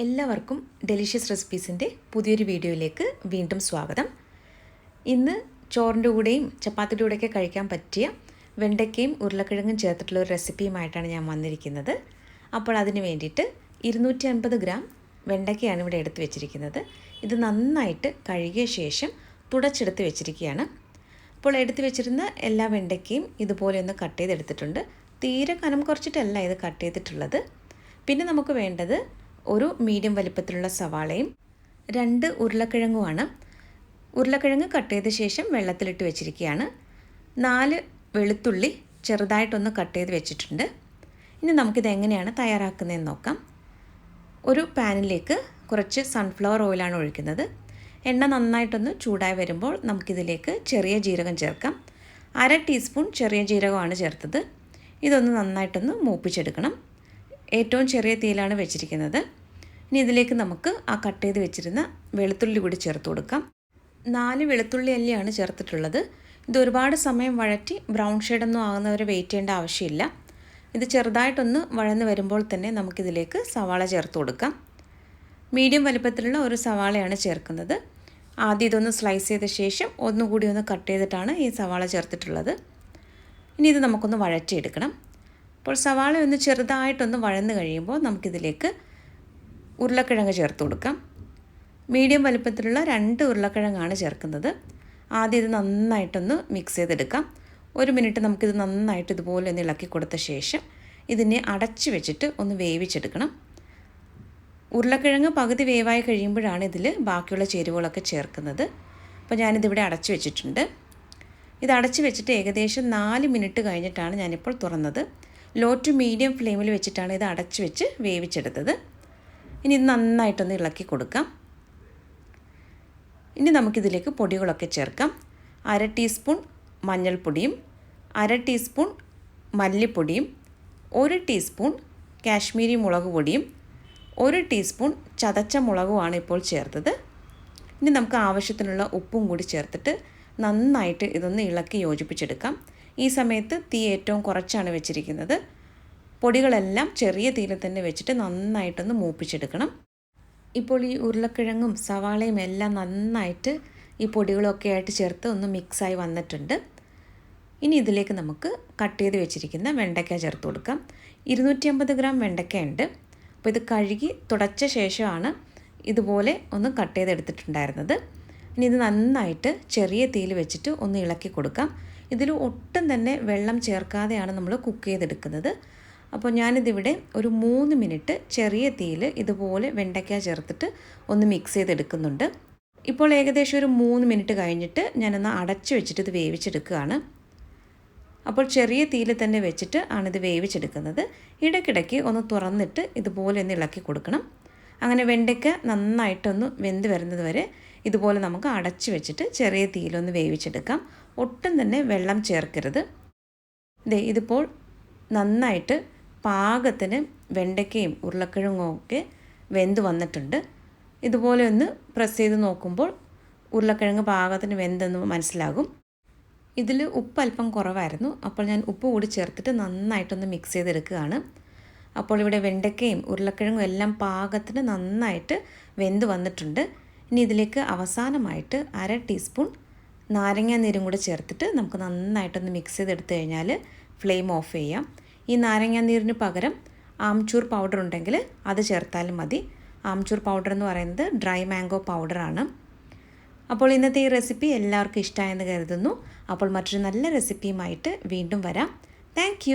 എല്ലാവർക്കും ഡെലിഷ്യസ് റെസിപ്പീസിൻ്റെ പുതിയൊരു വീഡിയോയിലേക്ക് വീണ്ടും സ്വാഗതം. ഇന്ന് ചോറിൻ്റെ കൂടെയും ചപ്പാത്തിയുടെ കൂടെയൊക്കെ കഴിക്കാൻ പറ്റിയ വെണ്ടയ്ക്കയും ഉരുളക്കിഴങ്ങും ചേർത്തിട്ടുള്ള ഒരു റെസിപ്പിയുമായിട്ടാണ് ഞാൻ വന്നിരിക്കുന്നത്. അപ്പോൾ അതിന് വേണ്ടിയിട്ട് 250 ഗ്രാം വെണ്ടയ്ക്കയാണ് ഇവിടെ എടുത്ത് വെച്ചിരിക്കുന്നത്. ഇത് നന്നായിട്ട് കഴുകിയ ശേഷം തുടച്ചെടുത്ത് വെച്ചിരിക്കുകയാണ്. അപ്പോൾ എടുത്ത് വെച്ചിരുന്ന എല്ലാ വെണ്ടയ്ക്കയും ഇതുപോലെ ഒന്ന് കട്ട് ചെയ്തെടുത്തിട്ടുണ്ട്. തീരെ കനം കുറച്ചിട്ടല്ല ഇത് കട്ട് ചെയ്തിട്ടുള്ളത്. പിന്നെ നമുക്ക് വേണ്ടത് ഒരു മീഡിയം വലിപ്പത്തിലുള്ള സവാളയും 2 ഉരുളക്കിഴങ്ങുമാണ്. ഉരുളക്കിഴങ്ങ് കട്ട് ചെയ്ത ശേഷം വെള്ളത്തിലിട്ട് വെച്ചിരിക്കുകയാണ്. 4 വെളുത്തുള്ളി ചെറുതായിട്ടൊന്ന് കട്ട് ചെയ്ത് വെച്ചിട്ടുണ്ട്. ഇനി നമുക്കിത് എങ്ങനെയാണ് തയ്യാറാക്കുന്നതെന്ന് നോക്കാം. ഒരു പാനിലേക്ക് കുറച്ച് സൺഫ്ലവർ ഓയിലാണ് ഒഴിക്കുന്നത്. എണ്ണ നന്നായിട്ടൊന്ന് ചൂടായി വരുമ്പോൾ നമുക്കിതിലേക്ക് ചെറിയ ജീരകം ചേർക്കാം. 1/2 ടീസ്പൂൺ ചെറിയ ജീരകമാണ് ചേർത്തത്. ഇതൊന്ന് നന്നായിട്ടൊന്ന് മൂപ്പിച്ചെടുക്കണം. ഏറ്റവും ചെറിയ തീയിലാണ് വെച്ചിരിക്കുന്നത്. ഇനി ഇതിലേക്ക് നമുക്ക് ആ കട്ട് ചെയ്ത് വെച്ചിരുന്ന വെളുത്തുള്ളി കൂടി ചേർത്ത് കൊടുക്കാം. 4 വെളുത്തുള്ളി അല്ലിയാണ് ചേർത്തിട്ടുള്ളത്. ഇത് ഒരുപാട് സമയം വഴറ്റി ബ്രൗൺ ഷെയ്ഡൊന്നും ആകുന്നവരെ വെയിറ്റ് ചെയ്യേണ്ട ആവശ്യമില്ല. ഇത് ചെറുതായിട്ടൊന്ന് വഴന്ന് വരുമ്പോൾ തന്നെ നമുക്കിതിലേക്ക് സവാള ചേർത്ത് കൊടുക്കാം. മീഡിയം വലിപ്പത്തിലുള്ള ഒരു സവാളയാണ് ചേർക്കുന്നത്. ആദ്യം ഇതൊന്ന് സ്ലൈസ് ചെയ്ത ശേഷം ഒന്നുകൂടി ഒന്ന് കട്ട് ചെയ്തിട്ടാണ് ഈ സവാള ചേർത്തിട്ടുള്ളത്. ഇനി ഇത് നമുക്കൊന്ന് വഴറ്റിയെടുക്കണം. അപ്പോൾ സവാള ഒന്ന് ചെറുതായിട്ടൊന്ന് വഴന്ന് കഴിയുമ്പോൾ നമുക്കിതിലേക്ക് ഉരുളക്കിഴങ്ങ് ചേർത്ത് കൊടുക്കാം. മീഡിയം വലിപ്പത്തിലുള്ള 2 ഉരുളക്കിഴങ്ങാണ് ചേർക്കുന്നത്. ആദ്യം ഇത് നന്നായിട്ടൊന്ന് മിക്സ് ചെയ്തെടുക്കാം. 1 മിനിറ്റ് നമുക്കിത് നന്നായിട്ട് ഇതുപോലെ ഒന്ന് ഇളക്കി കൊടുത്ത ശേഷം ഇതിനെ അടച്ച് വെച്ചിട്ട് ഒന്ന് വേവിച്ചെടുക്കണം. ഉരുളക്കിഴങ്ങ് പകുതി വേവായി കഴിയുമ്പോഴാണ് ഇതിൽ ബാക്കിയുള്ള ചേരുവകളൊക്കെ ചേർക്കുന്നത്. അപ്പോൾ ഞാനിതിവിടെ അടച്ച് വെച്ചിട്ടുണ്ട്. ഇത് അടച്ച് വെച്ചിട്ട് ഏകദേശം 4 മിനിറ്റ് കഴിഞ്ഞിട്ടാണ് ഞാനിപ്പോൾ തുറന്നത്. ലോ ടു മീഡിയം ഫ്ലെയിമിൽ വെച്ചിട്ടാണ് ഇത് അടച്ച് വെച്ച് വേവിച്ചെടുത്തത്. ഇനി ഇത് നന്നായിട്ടൊന്ന് ഇളക്കി കൊടുക്കാം. ഇനി നമുക്കിതിലേക്ക് പൊടികളൊക്കെ ചേർക്കാം. 1/2 ടീസ്പൂൺ മഞ്ഞൾപ്പൊടിയും 1/2 ടീസ്പൂൺ മല്ലിപ്പൊടിയും 1 ടീസ്പൂൺ കാശ്മീരി മുളക് പൊടിയും 1 ടീസ്പൂൺ ചതച്ച മുളകുമാണ് ഇപ്പോൾ ചേർത്തത്. ഇനി നമുക്ക് ആവശ്യത്തിനുള്ള ഉപ്പും കൂടി ചേർത്തിട്ട് നന്നായിട്ട് ഇതൊന്ന് ഇളക്കി യോജിപ്പിച്ചെടുക്കാം. ഈ സമയത്ത് തീ ഏറ്റവും കുറച്ചാണ് വെച്ചിരിക്കുന്നത്. പൊടികളെല്ലാം ചെറിയ തീയിൽ തന്നെ വെച്ചിട്ട് നന്നായിട്ടൊന്ന് മൂപ്പിച്ചെടുക്കണം. ഇപ്പോൾ ഈ ഉരുളക്കിഴങ്ങും സവാളയും എല്ലാം നന്നായിട്ട് ഈ പൊടികളൊക്കെ ആയിട്ട് ചേർത്ത് ഒന്ന് മിക്സായി വന്നിട്ടുണ്ട്. ഇനി ഇതിലേക്ക് നമുക്ക് കട്ട് ചെയ്ത് വെച്ചിരിക്കുന്ന വെണ്ടയ്ക്ക ചേർത്ത് കൊടുക്കാം. 250 ഗ്രാം വെണ്ടയ്ക്ക ഉണ്ട്. അപ്പോൾ ഇത് കഴുകി തുടച്ച ശേഷമാണ് ഇതുപോലെ ഒന്ന് കട്ട് ചെയ്തെടുത്തിട്ടുണ്ടായിരുന്നത്. ഇനി ഇത് നന്നായിട്ട് ചെറിയ തീയിൽ വെച്ചിട്ട് ഒന്ന് ഇളക്കി കൊടുക്കാം. ഇതിൽ ഒട്ടും തന്നെ വെള്ളം ചേർക്കാതെയാണ് നമ്മൾ കുക്ക് ചെയ്തെടുക്കുന്നത്. അപ്പോൾ ഞാനിതിവിടെ ഒരു 3 മിനിറ്റ് ചെറിയ തീയിൽ ഇതുപോലെ വെണ്ടയ്ക്ക ചേർത്തിട്ട് ഒന്ന് മിക്സ് ചെയ്തെടുക്കുന്നുണ്ട്. ഇപ്പോൾ ഏകദേശം ഒരു 3 മിനിറ്റ് കഴിഞ്ഞിട്ട് ഞാനൊന്ന് അടച്ച് വെച്ചിട്ട് ഇത് വേവിച്ചെടുക്കുകയാണ്. അപ്പോൾ ചെറിയ തീയിൽ തന്നെ വെച്ചിട്ട് ആണിത് വേവിച്ചെടുക്കുന്നത്. ഇടയ്ക്കിടയ്ക്ക് ഒന്ന് തുറന്നിട്ട് ഇതുപോലെ ഒന്ന് ഇളക്കി കൊടുക്കണം. അങ്ങനെ വെണ്ടയ്ക്ക നന്നായിട്ടൊന്ന് വെന്ത് വരുന്നത് വരെ ഇതുപോലെ നമുക്ക് അടച്ച് വെച്ചിട്ട് ചെറിയ തീയിലൊന്ന് വേവിച്ചെടുക്കാം. ഒട്ടും തന്നെ വെള്ളം ചേർക്കരുത്. ഇതിപ്പോൾ നന്നായിട്ട് പാകത്തിന് വെണ്ടയ്ക്കയും ഉരുളക്കിഴങ്ങും ഒക്കെ വെന്ത് വന്നിട്ടുണ്ട്. ഇതുപോലെ ഒന്ന് പ്രസ് ചെയ്ത് നോക്കുമ്പോൾ ഉരുളക്കിഴങ്ങ് പാകത്തിന് വെന്തെന്ന് മനസ്സിലാകും. ഇതിൽ ഉപ്പ് അല്പം കുറവായിരുന്നു. അപ്പോൾ ഞാൻ ഉപ്പ് കൂടി ചേർത്തിട്ട് നന്നായിട്ടൊന്ന് മിക്സ് ചെയ്തെടുക്കുകയാണ്. അപ്പോൾ ഇവിടെ വെണ്ടയ്ക്കയും ഉരുളക്കിഴങ്ങും എല്ലാം പാകത്തിന് നന്നായിട്ട് വെന്ത് വന്നിട്ടുണ്ട്. ഇനി ഇതിലേക്ക് അവസാനമായിട്ട് 1/2 ടീസ്പൂൺ നാരങ്ങ നീരും കൂടി ചേർത്തിട്ട് നമുക്ക് നന്നായിട്ടൊന്ന് മിക്സ് ചെയ്തെടുത്ത് കഴിഞ്ഞാൽ ഫ്ലെയിം ഓഫ് ചെയ്യാം. ഈ നാരങ്ങ നീരിന് പകരം ആംചൂർ പൗഡർ ഉണ്ടെങ്കിൽ അത് ചേർത്താലും മതി. ആംചൂർ പൗഡർ എന്ന് പറയുന്നത് ഡ്രൈ മാംഗോ പൗഡറാണ്. അപ്പോൾ ഇന്നത്തെ ഈ റെസിപ്പി എല്ലാവർക്കും ഇഷ്ടമായെന്ന് കരുതുന്നു. അപ്പോൾ മറ്റൊരു നല്ല റെസിപ്പിയുമായിട്ട് വീണ്ടും വരാം. താങ്ക്